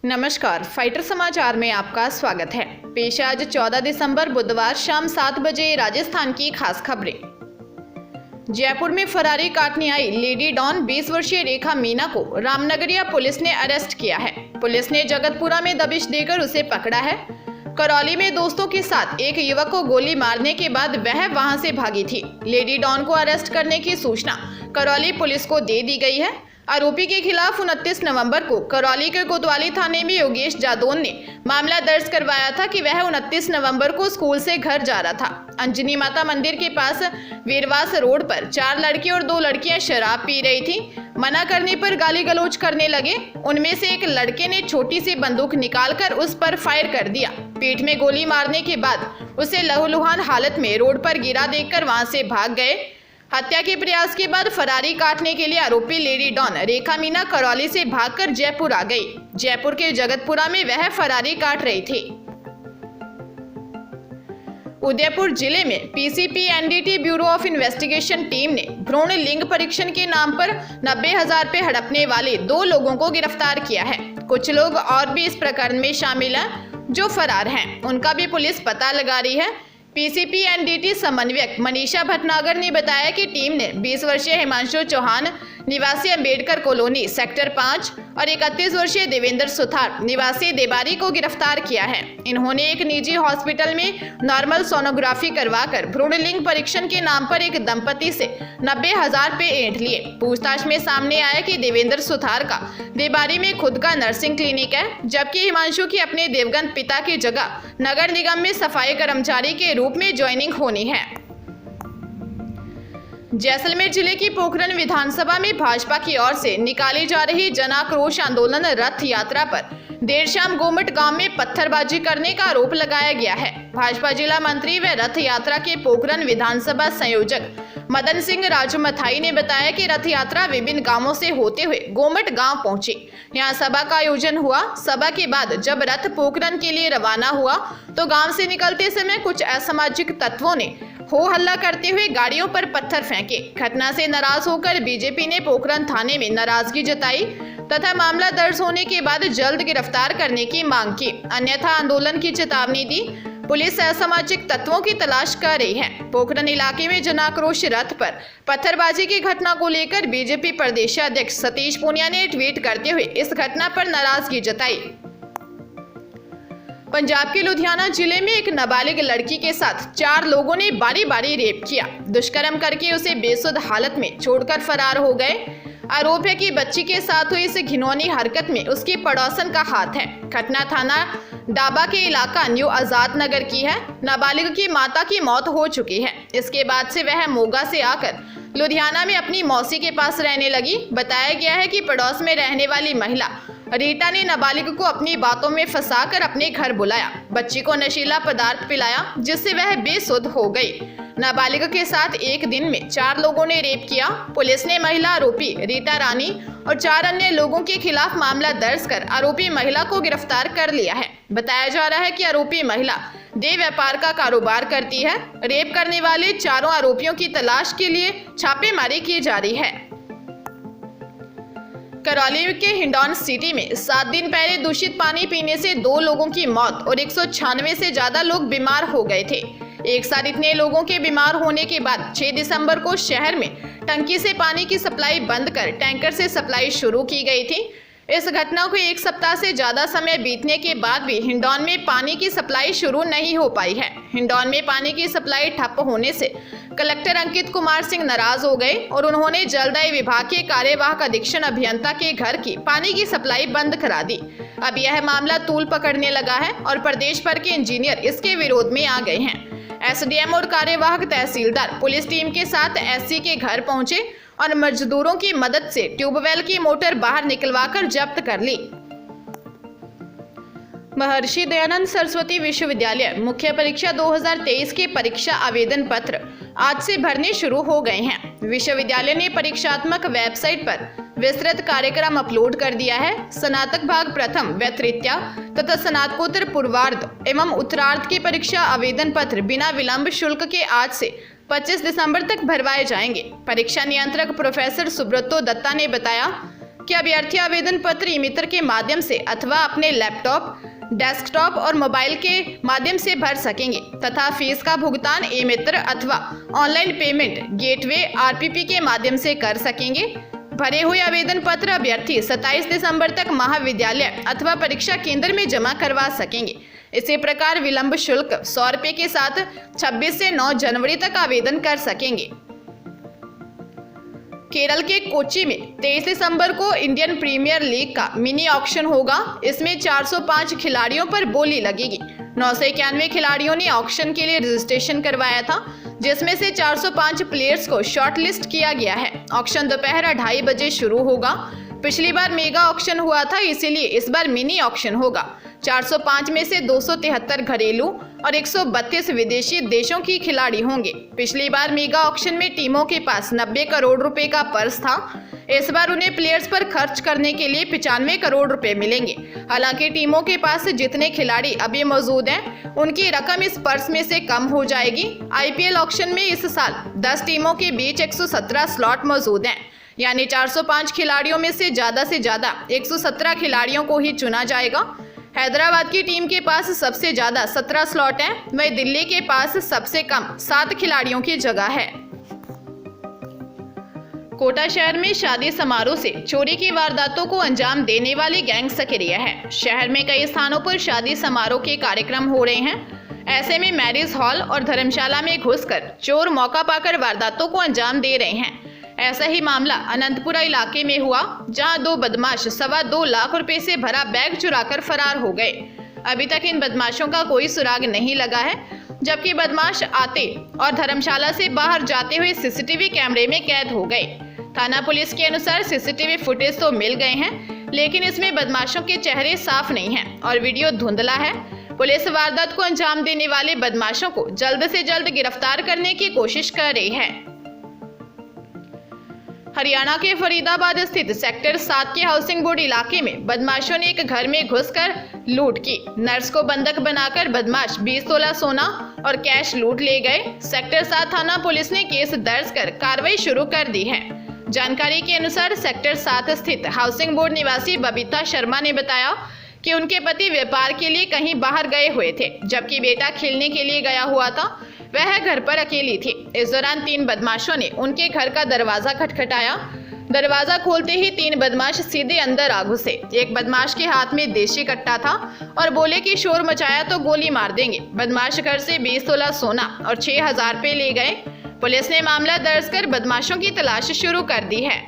नमस्कार, फाइटर समाचार में आपका स्वागत है। पेश आज 14 दिसंबर बुधवार शाम 7 बजे राजस्थान की खास खबरें। जयपुर में फरारी काटने आई लेडी डॉन 20 वर्षीय रेखा मीना को रामनगरिया पुलिस ने अरेस्ट किया है। पुलिस ने जगतपुरा में दबिश देकर उसे पकड़ा है। करौली में दोस्तों के साथ एक युवक को गोली मारने के बाद वह वहां से भागी थी। लेडी डॉन को अरेस्ट करने की सूचना करौली पुलिस को दे दी गई है। आरोपी के खिलाफ 29 नवंबर को करौली के कोतवाली थाने में योगेश जादौन ने मामला दर्ज करवाया था कि वह 29 नवंबर को स्कूल से घर जा रहा था। अंजनी माता मंदिर के पास वीरवास रोड पर 4 लड़के और 2 लड़कियां शराब पी रही थी। मना करने पर गाली गलौज करने लगे। उनमें से एक लड़के ने छोटी सी बंदूक निकालकर उस पर फायर कर दिया। पीठ में गोली मारने के बाद उसे लहूलुहान हालत में रोड पर गिरा देखकर वहां से भाग गए। हत्या के प्रयास के बाद फरारी काटने के लिए आरोपी लेडी डॉन रेखा मीना करौली से भागकर जयपुर आ गई। जयपुर के जगतपुरा में वह फरारी काट रही थी। उदयपुर जिले में PCP NDT bureau of investigation team ने भ्रूण लिंग परीक्षण के नाम पर 90,000 रुपए हड़पने वाले 2 लोगों को गिरफ्तार किया है। कुछ लोग और भी इस प्रकरण में शामिल हैं जो फरार हैं, उनका भी पुलिस पता लगा रही है। पीसीपी एनडीटी समन्वयक मनीषा भटनागर ने बताया कि टीम ने 20 वर्षीय हिमांशु चौहान निवासी अंबेडकर कॉलोनी सेक्टर 5 और 31 वर्षीय देवेंद्र सुथार निवासी देबारी को गिरफ्तार किया है। इन्होंने एक निजी हॉस्पिटल में नॉर्मल सोनोग्राफी करवाकर भ्रूण लिंग परीक्षण के नाम पर एक दंपति से 90,000 रुपए ऐंठ लिए। पूछताछ में सामने आया कि देवेंद्र सुथार का देबारी में खुद का नर्सिंग क्लिनिक है, जबकि हिमांशु की अपने देवगन पिता की जगह नगर निगम में सफाई कर्मचारी के रूप में ज्वाइनिंग होनी है। जैसलमेर जिले की पोखरण विधानसभा में भाजपा की ओर से निकाली जा रही जन आक्रोश आंदोलन रथ यात्रा पर देर शाम गोमट गांव में पत्थरबाजी करने का आरोप लगाया गया है। भाजपा जिला मंत्री व रथ यात्रा के पोखरण विधानसभा संयोजक मदन सिंह राजमथाई ने बताया कि रथ यात्रा विभिन्न गांवों से होते हुए गोमट गांव पहुंची। यहां सभा का आयोजन हुआ। सभा के बाद जब रथ पोखरण के लिए रवाना हुआ तो गांव से निकलते समय कुछ असामाजिक तत्वों ने हो हल्ला करते हुए गाड़ियों पर पत्थर फेंके। घटना से नाराज होकर बीजेपी ने पोखरण थाने में नाराजगी जताई तथा मामला दर्ज होने के बाद जल्द गिरफ्तार करने की मांग की, अन्यथा आंदोलन की चेतावनी दी। पुलिस असामाजिक तत्वों की तलाश कर रही है। पोखरण इलाके में जन आक्रोश रथ पर पत्थरबाजी की घटना को लेकर बीजेपी प्रदेश अध्यक्ष सतीश पूनिया ने ट्वीट करते हुए इस घटना पर नाराजगी जताई। पंजाब के लुधियाना जिले में एक नाबालिग लड़की के साथ 4 लोगों ने बारी बारी रेप किया। दुष्कर्म करके उसे बेसुध हालत में छोड़कर फरार हो गए। आरोप है कि बच्ची के साथ हुई इस घिनौनी हरकत में उसके पड़ोसन का हाथ है। घटना थाना डाबा के इलाका न्यू आजाद नगर की है। नाबालिग की माता की मौत हो चुकी है। इसके बाद से वह मोगा से आकर लुधियाना में अपनी मौसी के पास रहने लगी। बताया गया है कि पड़ोस में रहने वाली महिला रीटा ने नाबालिग को अपनी बातों में फंसाकर अपने घर बुलाया। बच्ची को नशीला पदार्थ पिलाया, जिससे वह बेसुध हो गई। नाबालिग के साथ एक दिन में 4 लोगों ने रेप किया। पुलिस ने महिला आरोपी रीटा रानी और 4 अन्य लोगों के खिलाफ मामला दर्ज कर आरोपी महिला को गिरफ्तार कर लिया है। बताया जा रहा है कि आरोपी महिला देह व्यापार का कारोबार करती है। रेप करने वाले 4 आरोपियों की तलाश के लिए छापेमारी की जा रही है। करौली के हिंडौन सिटी में 7 दिन पहले दूषित पानी पीने से 2 लोगों की मौत और 196 से ज्यादा लोग बीमार हो गए थे। एक साथ इतने लोगों के बीमार होने के बाद 6 दिसंबर को शहर में टंकी से पानी की सप्लाई बंद कर टैंकर से सप्लाई शुरू की गई थी। इस घटना को 1 सप्ताह से ज्यादा समय बीतने के बाद भी हिंडौन में पानी की सप्लाई शुरू नहीं हो पाई है। हिंडौन में पानी की सप्लाई ठप होने से कलेक्टर अंकित कुमार सिंह नाराज हो गए और उन्होंने जलदाय विभाग के कार्यवाहक अधीक्षण अभियंता के घर की पानी की सप्लाई बंद करा दी। अब यह मामला तूल पकड़ने लगा है और प्रदेश भर के इंजीनियर इसके विरोध में आ गए हैं। एसडीएम और कार्यवाहक तहसीलदार पुलिस टीम के साथ एससी के घर पहुंचे और मजदूरों की मदद से ट्यूबवेल की मोटर बाहर निकलवाकर जब्त कर ली। महर्षि दयानंद सरस्वती विश्वविद्यालय मुख्य परीक्षा 2023 के परीक्षा आवेदन पत्र आज से भरने शुरू हो गए हैं। विश्वविद्यालय ने परीक्षात्मक वेबसाइट पर विस्तृत कार्यक्रम अपलोड कर दिया है। स्नातक भाग प्रथम व तृतीया तथा स्नातकोत्तर पूर्वार्ध एवं उत्तरार्ध के परीक्षा आवेदन पत्र बिना विलंब शुल्क के आज से 25 दिसंबर तक भरवाए जाएंगे। परीक्षा नियंत्रक प्रोफेसर सुब्रतो दत्ता ने बताया कि अभ्यर्थी आवेदन पत्र ई मित्र के माध्यम से अथवा अपने लैपटॉप, डेस्कटॉप और मोबाइल के माध्यम से भर सकेंगे तथा फीस का भुगतान ई मित्र अथवा ऑनलाइन पेमेंट गेटवे आरपीपी के माध्यम से कर सकेंगे। भरे हुए आवेदन पत्र अभ्यर्थी 27 दिसंबर तक महाविद्यालय अथवा परीक्षा केंद्र में जमा करवा सकेंगे। इसी प्रकार विलंब शुल्क 100 रुपये के साथ 26 से 9 जनवरी तक आवेदन कर सकेंगे। केरल के कोच्चि में 23 दिसंबर को इंडियन प्रीमियर लीग का मिनी ऑक्शन होगा। इसमें 405 खिलाड़ियों पर बोली लगेगी। 991 खिलाड़ियों ने ऑक्शन के लिए रजिस्ट्रेशन करवाया था, जिसमें से 405 प्लेयर्स को शॉर्टलिस्ट किया गया है। ऑक्शन दोपहर 2:30 बजे शुरू होगा। पिछली बार मेगा ऑक्शन हुआ था, इसीलिए इस बार मिनी ऑक्शन होगा। 405 में से 273 घरेलू और 132 विदेशी देशों की खिलाड़ी होंगे। पिछली बार मेगा ऑक्शन में टीमों के पास 90 करोड़ रुपए का पर्स था। इस बार उन्हें प्लेयर्स पर खर्च करने के लिए 95 करोड़ रुपए मिलेंगे। हालांकि टीमों के पास जितने खिलाड़ी अभी मौजूद हैं, उनकी रकम इस पर्स में से कम हो जाएगी। आईपीएल ऑक्शन में इस साल 10 टीमों के बीच 117 स्लॉट मौजूद हैं, यानी 405 खिलाड़ियों में से ज्यादा 117 खिलाड़ियों को ही चुना जाएगा। हैदराबाद की टीम के पास सबसे ज्यादा 17 स्लॉट हैं, वहीं दिल्ली के पास सबसे कम 7 खिलाड़ियों की जगह है। कोटा शहर में शादी समारोह से चोरी की वारदातों को अंजाम देने वाली गैंग सक्रिय है। शहर में कई स्थानों पर शादी समारोह के कार्यक्रम हो रहे हैं। ऐसे में मैरिज हॉल और धर्मशाला में घुसकर चोर मौका पाकर वारदातों को अंजाम दे रहे हैं। ऐसा ही मामला अनंतपुरा इलाके में हुआ, जहां 2 बदमाश 2.25 लाख रुपए से भरा बैग चुराकर फरार हो गए। अभी तक इन बदमाशों का कोई सुराग नहीं लगा है, जबकि बदमाश आते और धर्मशाला से बाहर जाते हुए सीसीटीवी कैमरे में कैद हो गए। थाना पुलिस के अनुसार सीसीटीवी फुटेज तो मिल गए हैं, लेकिन इसमें बदमाशों के चेहरे साफ नहीं हैं और वीडियो धुंधला है। पुलिस वारदात को अंजाम देने वाले बदमाशों को जल्द से जल्द गिरफ्तार करने की कोशिश कर रही है। हरियाणा के फरीदाबाद स्थित सेक्टर 7 के हाउसिंग बोर्ड इलाके में बदमाशों ने एक घर में घुसकर लूट की। नर्स को बंधक बनाकर बदमाश 20 तोला सोना और कैश लूट ले गए। सेक्टर 7 थाना पुलिस ने केस दर्ज कर कार्रवाई शुरू कर दी है। जानकारी के अनुसार सेक्टर 7 स्थित हाउसिंग बोर्ड निवासी बबीता शर्मा ने बताया कि उनके पति व्यापार के लिए कहीं बाहर गए हुए थे, जबकि बेटा खेलने के लिए गया हुआ था। वह घर पर अकेली थी। इस दौरान 3 बदमाशों ने उनके घर का दरवाजा खटखटाया। दरवाजा खोलते ही 3 बदमाश सीधे अंदर आ घुसे। एक बदमाश के हाथ में देशी कट्टा था और बोले कि शोर मचाया तो गोली मार देंगे। बदमाश घर से 20 तोला सोना और 6,000 रुपए ले गए। पुलिस ने मामला दर्ज कर बदमाशों की तलाश शुरू कर दी है।